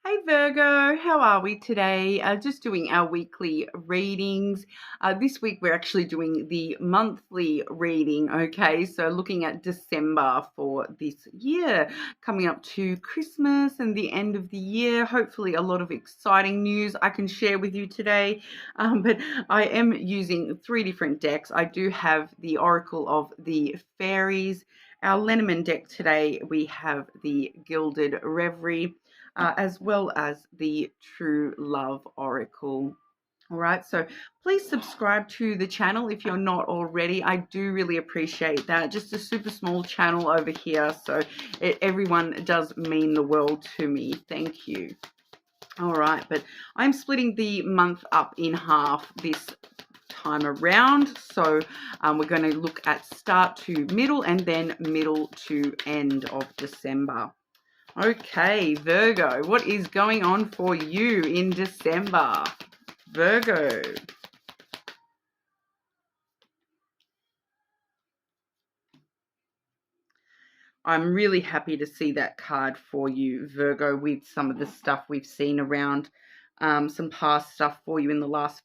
Hey Virgo, how are we today? Just doing our weekly readings. This week we're actually doing the monthly reading, okay? So looking at December for this year, coming up to Christmas and the end of the year. Hopefully a lot of exciting news I can share with you today. But I am using three different decks. I do have the Oracle of the Fairies. Our Lenormand deck today, we have the Gilded Reverie, as well as the True Love Oracle. All right, so please subscribe to the channel if you're not already. I do really appreciate that. Just a super small channel over here, so everyone does mean the world to me. Thank you. All right, but I'm splitting the month up in half this time around. So we're going to look at start to middle and then middle to end of December. Okay, Virgo, what is going on for you in December? Virgo. I'm really happy to see that card for you, Virgo, with some of the stuff we've seen around, some past stuff for you in the last,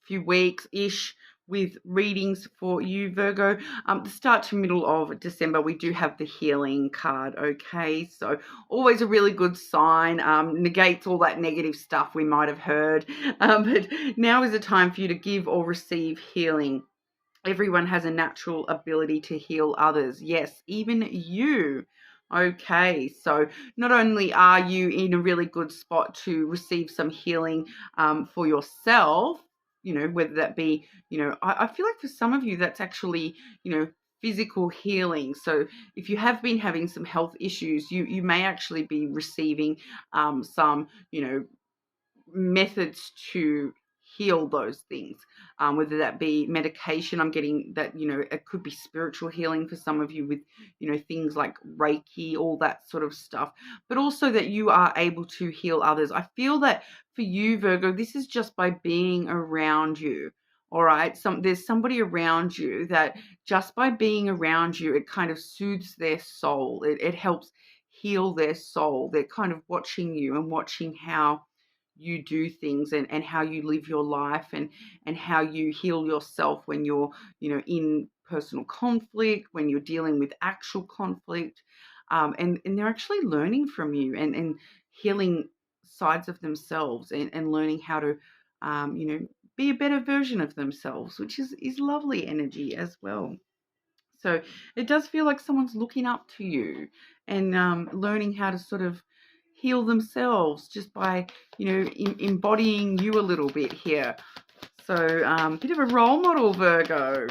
few weeks-ish with readings for you, Virgo. The start to middle of December, we do have the healing card, okay? So always a really good sign, negates all that negative stuff we might have heard. But now is a time for you to give or receive healing. Everyone has a natural ability to heal others. Yes, even you. Okay, so not only are you in a really good spot to receive some healing for yourself, whether that be, I feel like for some of you that's actually, physical healing. So if you have been having some health issues, you may actually be receiving some, methods to heal those things, whether that be medication. I'm getting that, it could be spiritual healing for some of you with, things like Reiki, all that sort of stuff, but also that you are able to heal others. I feel that for you, Virgo, this is just by being around you. All right. There's somebody around you that just by being around you, it kind of soothes their soul. It helps heal their soul. They're kind of watching you and watching how you do things and how you live your life and how you heal yourself when you're, in personal conflict, when you're dealing with actual conflict. And they're actually learning from you and healing sides of themselves and learning how to, be a better version of themselves, which is lovely energy as well. So it does feel like someone's looking up to you and learning how to sort of heal themselves just by, embodying you a little bit here. So bit of a role model, Virgo.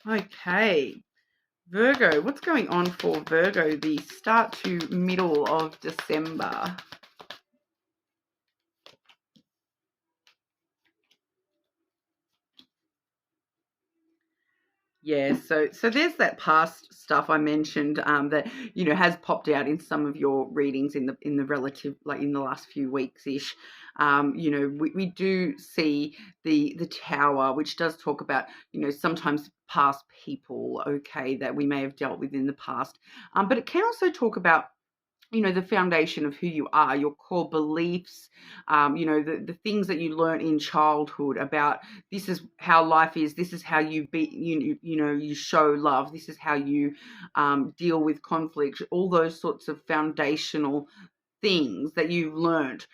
Okay, Virgo, what's going on for Virgo, the start to middle of December? Yeah, so there's that past stuff I mentioned that has popped out in some of your readings in the relative, like in the last few weeks ish. We do see the tower, which does talk about sometimes past people, okay, that we may have dealt with in the past, but it can also talk about the foundation of who you are, your core beliefs, the things that you learn in childhood about this is how life is, this is how you be, you show love, this is how you deal with conflict, all those sorts of foundational things that you've learned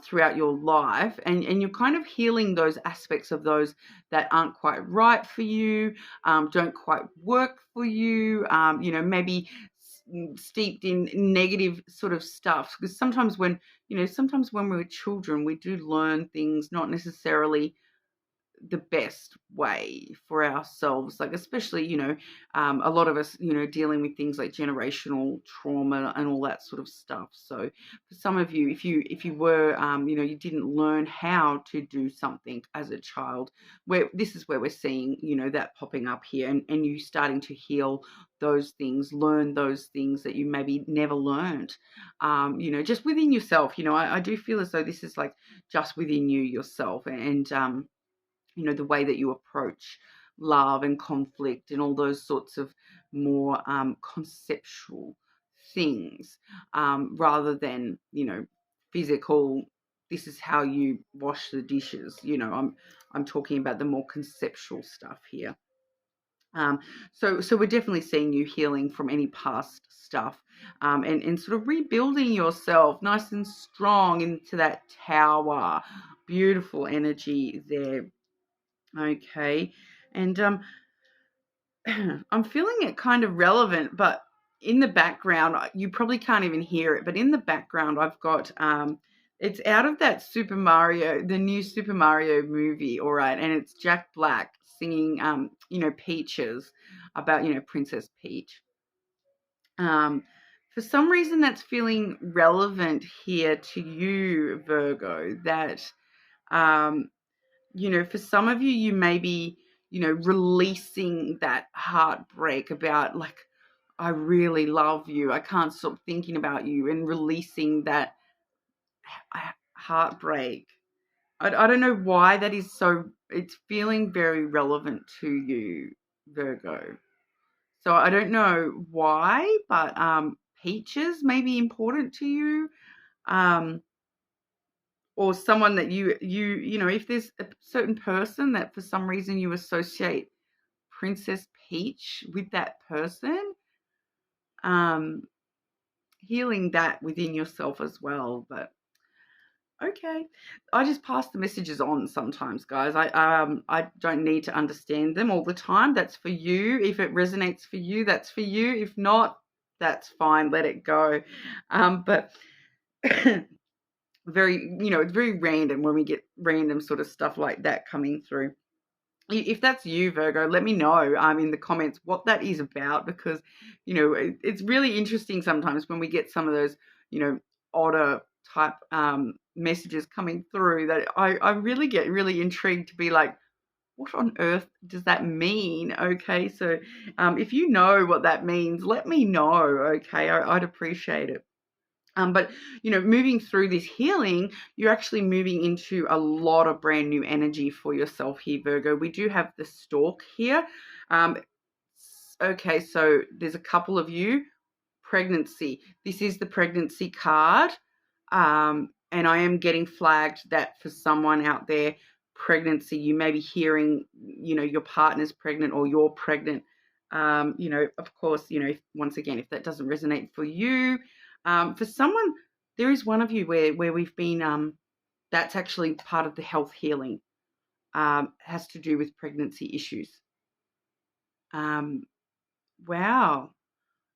throughout your life, and you're kind of healing those aspects of those that aren't quite right for you, don't quite work for you, maybe steeped in negative sort of stuff, because sometimes when we're children we do learn things not necessarily the best way for ourselves, like especially a lot of us dealing with things like generational trauma and all that sort of stuff. So for some of you, if you were you didn't learn how to do something as a child, where this is where we're seeing that popping up here, and you starting to heal those things, learn those things that you maybe never learned, just within yourself. I do feel as though this is like just within you yourself, and the way that you approach love and conflict and all those sorts of more conceptual things, rather than, physical, this is how you wash the dishes. I'm talking about the more conceptual stuff here. So we're definitely seeing you healing from any past stuff, and sort of rebuilding yourself nice and strong into that tower. Beautiful energy there. Okay. And I'm feeling it kind of relevant, but in the background, you probably can't even hear it, but in the background, I've got, it's out of that Super Mario, the new Super Mario movie, all right, and it's Jack Black singing, Peaches, about, Princess Peach. For some reason, that's feeling relevant here to you, Virgo, that, for some of you, you may be, releasing that heartbreak about, like, I really love you, I can't stop thinking about you, and releasing that heartbreak. I don't know why that is so, it's feeling very relevant to you, Virgo. So I don't know why, but peaches may be important to you. Or someone that if there's a certain person that for some reason you associate Princess Peach with that person, healing that within yourself as well. But okay, I just pass the messages on sometimes, guys. I don't need to understand them all the time. That's for you. If it resonates for you, that's for you. If not, that's fine. Let it go. But it's very random when we get random sort of stuff like that coming through. If that's you, Virgo, let me know in the comments what that is about, because, it's really interesting sometimes when we get some of those, odder type messages coming through, that I really get really intrigued to be like, what on earth does that mean? Okay, so if you know what that means, let me know, okay? I'd appreciate it. But, moving through this healing, you're actually moving into a lot of brand new energy for yourself here, Virgo. We do have the Stork here. Okay, so there's a couple of you. Pregnancy. This is the pregnancy card. And I am getting flagged that for someone out there, pregnancy, you may be hearing, your partner's pregnant or you're pregnant. Of course, once again, if that doesn't resonate for you, for someone, there is one of you where we've been, that's actually part of the health healing, has to do with pregnancy issues. Wow.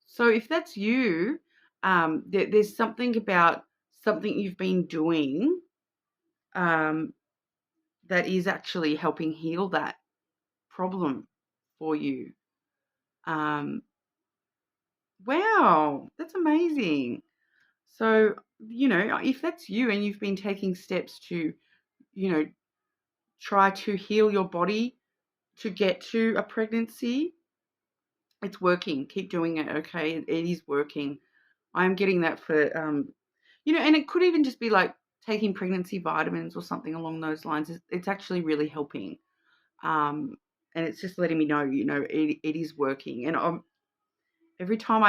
So if that's you, there's something about something you've been doing, that is actually helping heal that problem for you. Wow, that's amazing. So, if that's you and you've been taking steps to, try to heal your body to get to a pregnancy, it's working. Keep doing it, okay? It is working. I'm getting that for, and it could even just be like taking pregnancy vitamins or something along those lines. It's actually really helping. And it's just letting me know, it is working. And every time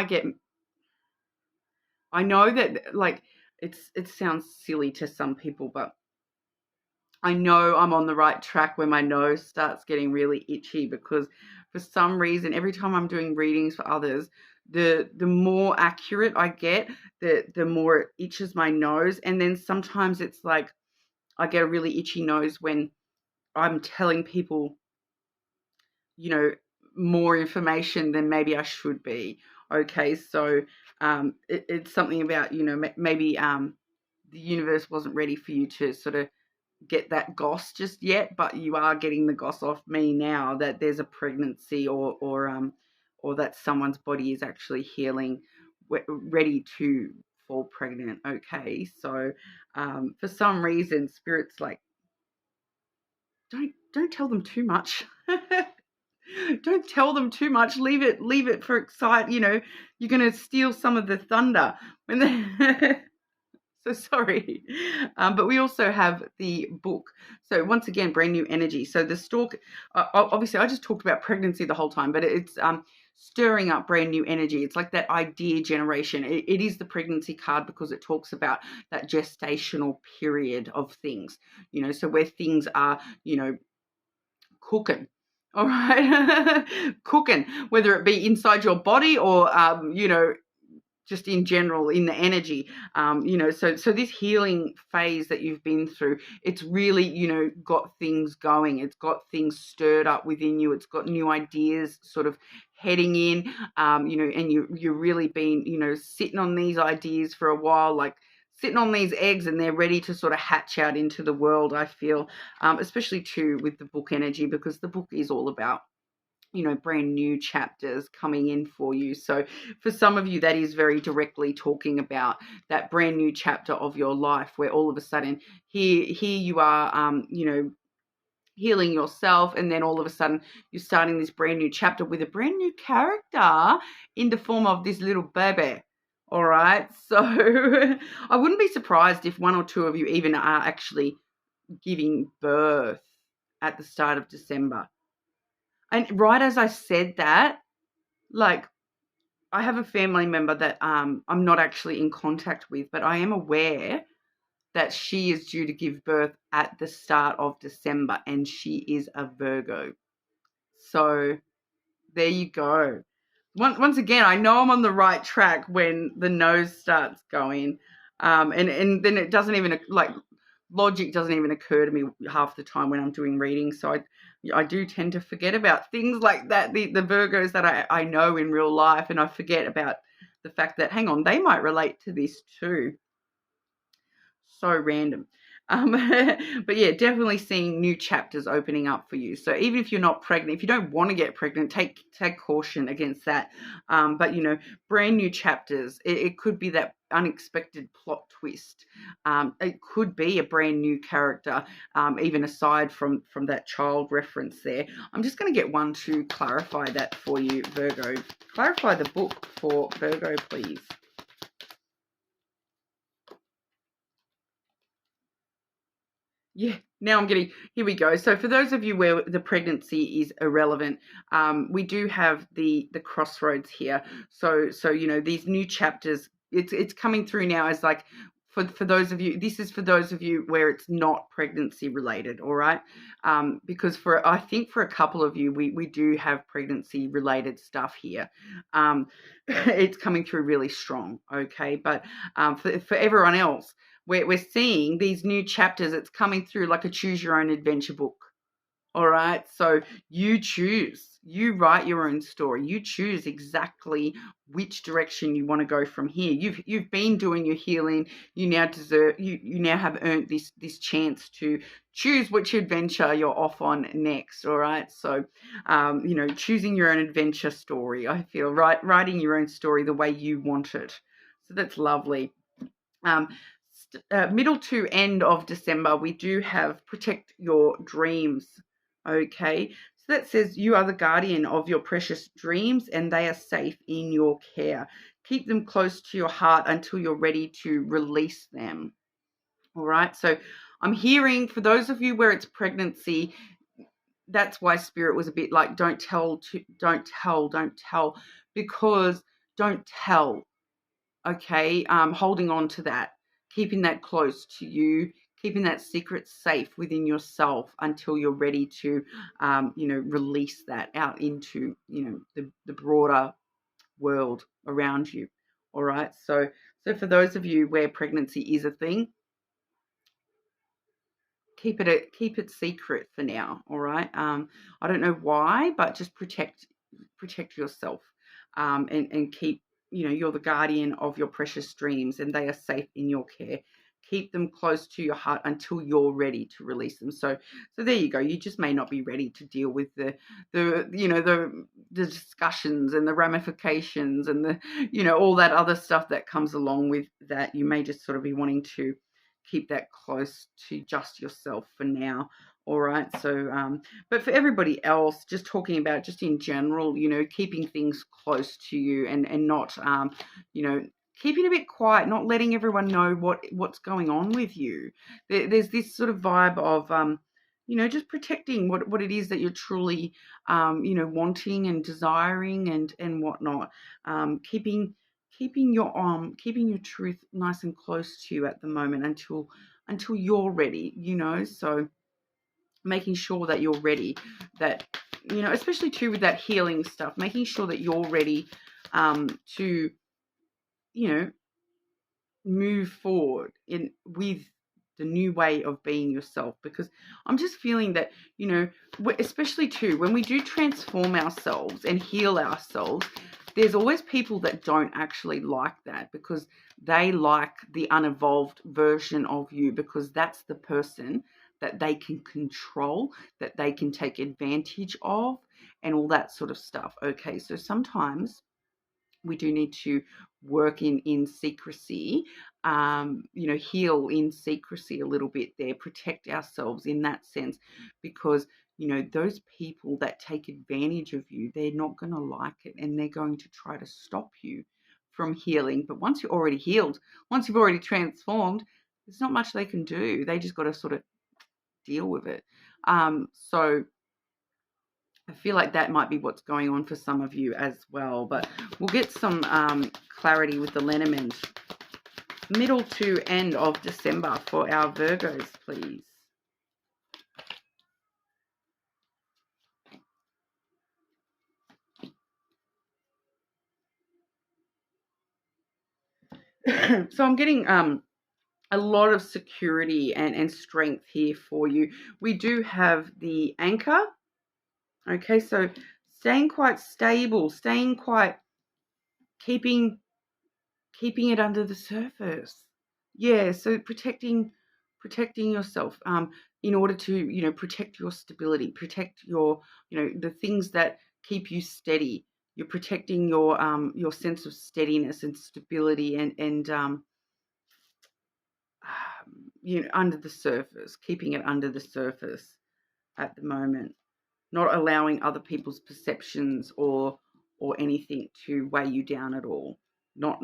I know that, like, it sounds silly to some people, but I know I'm on the right track when my nose starts getting really itchy, because for some reason, every time I'm doing readings for others, the more accurate I get, the more it itches my nose. And then sometimes it's like I get a really itchy nose when I'm telling people, more information than maybe I should be. Okay, so it's something about, maybe the universe wasn't ready for you to sort of get that goss just yet, but you are getting the goss off me now that there's a pregnancy, or that someone's body is actually healing, ready to fall pregnant. Okay, so for some reason, spirit's like, don't tell them too much. Don't tell them too much. Leave it for excite. You're going to steal some of the thunder when they. So sorry. But we also have the book. So once again, brand new energy. So the Stork, obviously I just talked about pregnancy the whole time, but it's stirring up brand new energy. It's like that idea generation. It is the pregnancy card because it talks about that gestational period of things, so where things are, cooking. All right. Cooking, whether it be inside your body or, just in general in the energy, so this healing phase that you've been through, it's really, got things going. It's got things stirred up within you. It's got new ideas sort of heading in, and you've really been, sitting on these ideas for a while, like sitting on these eggs, and they're ready to sort of hatch out into the world, I feel, especially too with the book energy, because the book is all about, brand new chapters coming in for you. So for some of you, that is very directly talking about that brand new chapter of your life, where all of a sudden here you are, healing yourself, and then all of a sudden you're starting this brand new chapter with a brand new character in the form of this little baby. All right. So I wouldn't be surprised if one or two of you even are actually giving birth at the start of December. And right as I said that, like, I have a family member that I'm not actually in contact with, but I am aware that she is due to give birth at the start of December, and she is a Virgo. So there you go. Once again, I know I'm on the right track when the nose starts going, and then it doesn't even, like, logic doesn't even occur to me half the time when I'm doing readings. So I do tend to forget about things like that, the Virgos that I know in real life, and I forget about the fact that, hang on, they might relate to this too. So random. But yeah, definitely seeing new chapters opening up for you. So even if you're not pregnant, if you don't want to get pregnant, take caution against that. But brand new chapters. It could be that unexpected plot twist. It could be a brand new character, even aside from that child reference there. I'm just going to get one to clarify that for you, Virgo. Clarify the book for Virgo, please. Yeah, now I'm getting, here we go. So for those of you where the pregnancy is irrelevant, we do have the crossroads here. So these new chapters, it's coming through now as like, for those of you, this is for those of you where it's not pregnancy related, all right? Because I think for a couple of you, we do have pregnancy related stuff here. It's coming through really strong, okay? But for everyone else, we're seeing these new chapters. It's coming through like a choose your own adventure book. All right. So you choose, you write your own story. You choose exactly which direction you want to go from here. You've been doing your healing. You now you now have earned this chance to choose which adventure you're off on next. All right. So, choosing your own adventure story, I feel, writing your own story the way you want it. So that's lovely. Middle to end of December, we do have protect your dreams. Okay, so that says you are the guardian of your precious dreams, and they are safe in your care. Keep them close to your heart until you're ready to release them. All right, so I'm hearing for those of you where it's pregnancy, that's why Spirit was a bit like, don't tell, because don't tell. Okay, holding on to that, keeping that close to you, keeping that secret safe within yourself until you're ready to, release that out into, the broader world around you. All right. So for those of you where pregnancy is a thing, keep it secret for now. All right. I don't know why, but just protect yourself, and keep, you're the guardian of your precious dreams, and they are safe in your care. Keep them close to your heart until you're ready to release them. So there you go. You just may not be ready to deal with the discussions and the ramifications and the, all that other stuff that comes along with that. You may just sort of be wanting to keep that close to just yourself for now. All right. So, but for everybody else, just talking about just in general, keeping things close to you and not, keeping a bit quiet, not letting everyone know what's going on with you. There's this sort of vibe of, just protecting what it is that you're truly, wanting and desiring and whatnot. Keeping your truth nice and close to you at the moment until you're ready. So making sure that you're ready, that especially too with that healing stuff, making sure that you're ready to you know move forward with the new way of being yourself, because I'm just feeling that especially too when we do transform ourselves and heal ourselves, there's always people that don't actually like that, because they like the unevolved version of you, because that's the person that they can control, that they can take advantage of, and all that sort of stuff. Okay, so sometimes we do need to work in secrecy, heal in secrecy a little bit there, protect ourselves in that sense, because those people that take advantage of you, they're not going to like it, and they're going to try to stop you from healing. But once you're already healed, once you've already transformed, there's not much they can do. They just got to sort of deal with it. So I feel like that might be what's going on for some of you as well. But we'll get some clarity with the lenormand. Middle to end of December for our Virgos, please. So I'm getting a lot of security and strength here for you. We do have the anchor. Okay, so staying quite stable, staying quite, keeping it under the surface. Yeah, so protecting yourself in order to protect your stability, protect your the things that keep you steady. You're protecting your sense of steadiness and stability, and under the surface, keeping it under the surface at the moment, not allowing other people's perceptions or anything to weigh you down at all. Not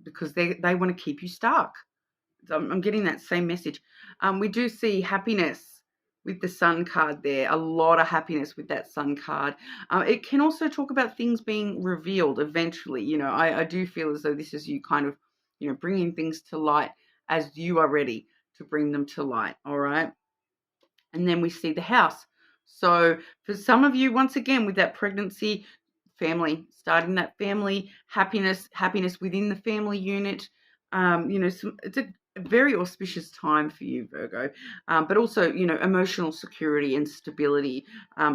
because they want to keep you stuck. So I'm getting that same message. We do see happiness with the Sun card there. A lot of happiness with that Sun card. It can also talk about things being revealed eventually. I do feel as though this is you kind of, bringing things to light as you are ready to bring them to light. All right. And then we see the house. So for some of you, once again, with that pregnancy, family, starting that family, happiness within the family unit. It's a very auspicious time for you, Virgo, but also, emotional security and stability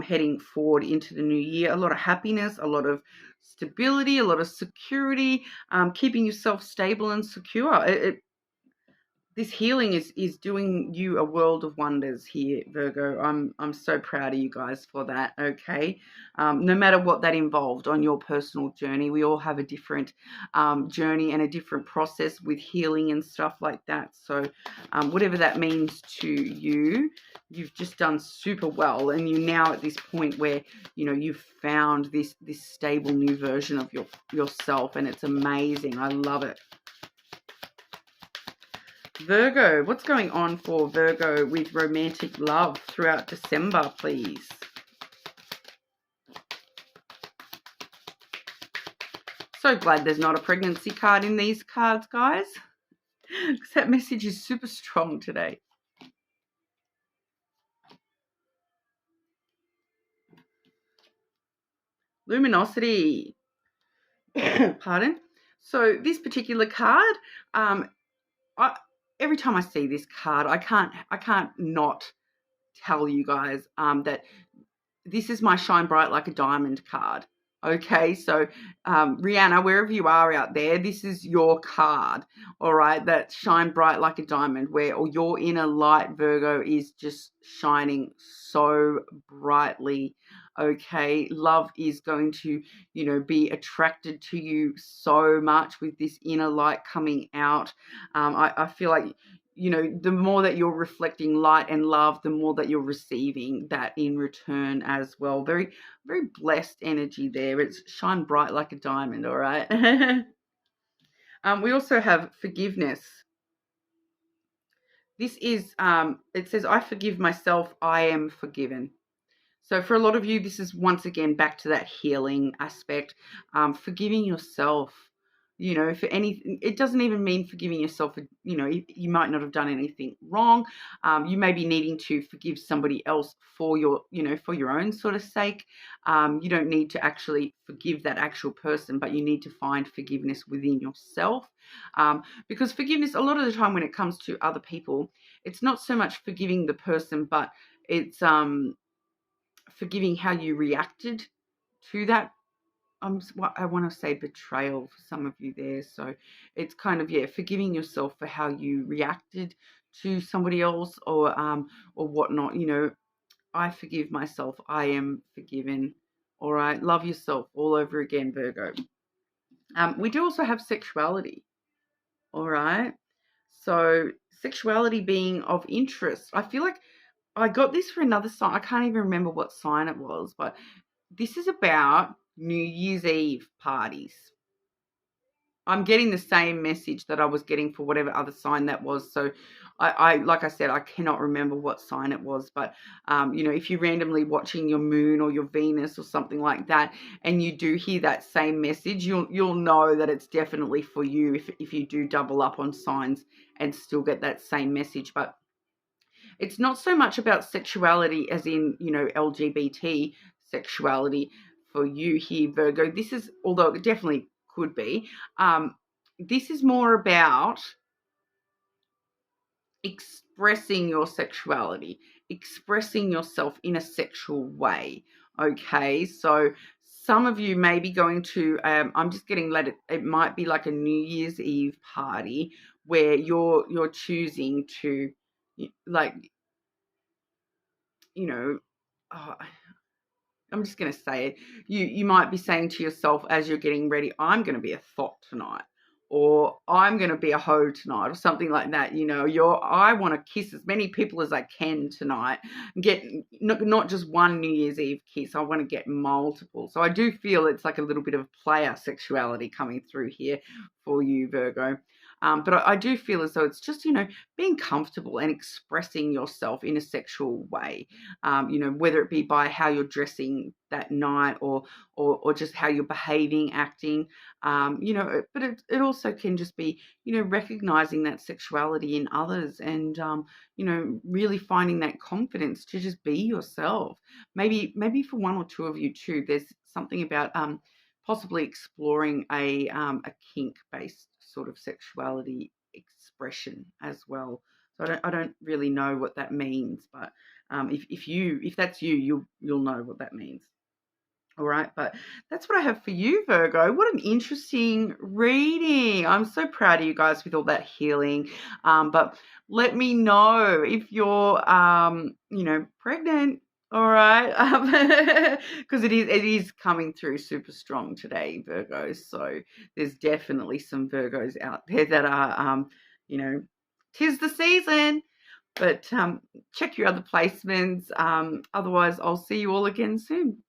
heading forward into the new year. A lot of happiness, a lot of stability, a lot of security, keeping yourself stable and secure. This healing is doing you a world of wonders here, Virgo. I'm so proud of you guys for that. Okay, no matter what that involved on your personal journey, we all have a different journey and a different process with healing and stuff like that. So whatever that means to you, you've just done super well, and you're now at this point where you've found this stable new version of yourself, and it's amazing. I love it. Virgo, what's going on for Virgo with romantic love throughout December, please? So glad there's not a pregnancy card in these cards, guys, because that message is super strong today. Luminosity. Pardon. So this particular card, every time I see this card, I can't not tell you guys that this is my shine bright like a diamond card. Okay, so Rihanna, wherever you are out there, this is your card, all right, that shine bright like a diamond, where your inner light, Virgo, is just shining so brightly. Okay, love is going to, be attracted to you so much with this inner light coming out. I feel like the more that you're reflecting light and love, the more that you're receiving that in return as well. Very, very blessed energy there. It's shine bright like a diamond, all right? We also have forgiveness. this is, it says, I forgive myself, I am forgiven. So for a lot of you, this is once again back to that healing aspect, forgiving yourself. You know, for anything, it doesn't even mean forgiving yourself. You know, you might not have done anything wrong. You may be needing to forgive somebody else for your, you know, for your own sort of sake. You don't need to actually forgive that actual person, but you need to find forgiveness within yourself. Because forgiveness, a lot of the time when it comes to other people, it's not so much forgiving the person, but it's forgiving how you reacted to that. What I want to say, betrayal for some of you there. So it's kind of, yeah, forgiving yourself for how you reacted to somebody else or whatnot. You know, I forgive myself. I am forgiven. All right, love yourself all over again, Virgo. We do also have sexuality. All right, so sexuality being of interest. I feel like I got this for another sign. I can't even remember what sign it was, but this is about New Year's Eve parties. I'm getting the same message that I was getting for whatever other sign that was. So I like I said, I cannot remember what sign it was, but you know, if you're randomly watching your moon or your Venus or something like that, and you do hear that same message, you'll know that it's definitely for you if you do double up on signs and still get that same message. But it's not so much about sexuality as in, you know, LGBT sexuality for you here, Virgo. This is, although it definitely could be, this is more about expressing your sexuality, expressing yourself in a sexual way. Okay, so some of you may be going to, I'm just getting let it might be like a New Year's Eve party where you're choosing to, like, you know, oh, I'm just going to say it. You might be saying to yourself as you're getting ready, I'm going to be a thought tonight, or I'm going to be a hoe tonight, or something like that. You know, I want to kiss as many people as I can tonight. Get not just one New Year's Eve kiss. I want to get multiple. So I do feel it's like a little bit of player sexuality coming through here for you, Virgo. But I do feel as though it's just, you know, being comfortable and expressing yourself in a sexual way. You know, whether it be by how you're dressing that night or just how you're behaving, acting, you know, but it also can just be, you know, recognizing that sexuality in others and, you know, really finding that confidence to just be yourself. Maybe for one or two of you too, there's something about possibly exploring a kink-based sort of sexuality expression as well. So I don't really know what that means, but if that's you, you'll know what that means. All right, but that's what I have for you, Virgo. What an interesting reading. I'm so proud of you guys with all that healing. But let me know if you're, you know, pregnant. All right, because it is coming through super strong today, Virgos. So there's definitely some Virgos out there that are, you know, 'tis the season. But check your other placements. Otherwise, I'll see you all again soon.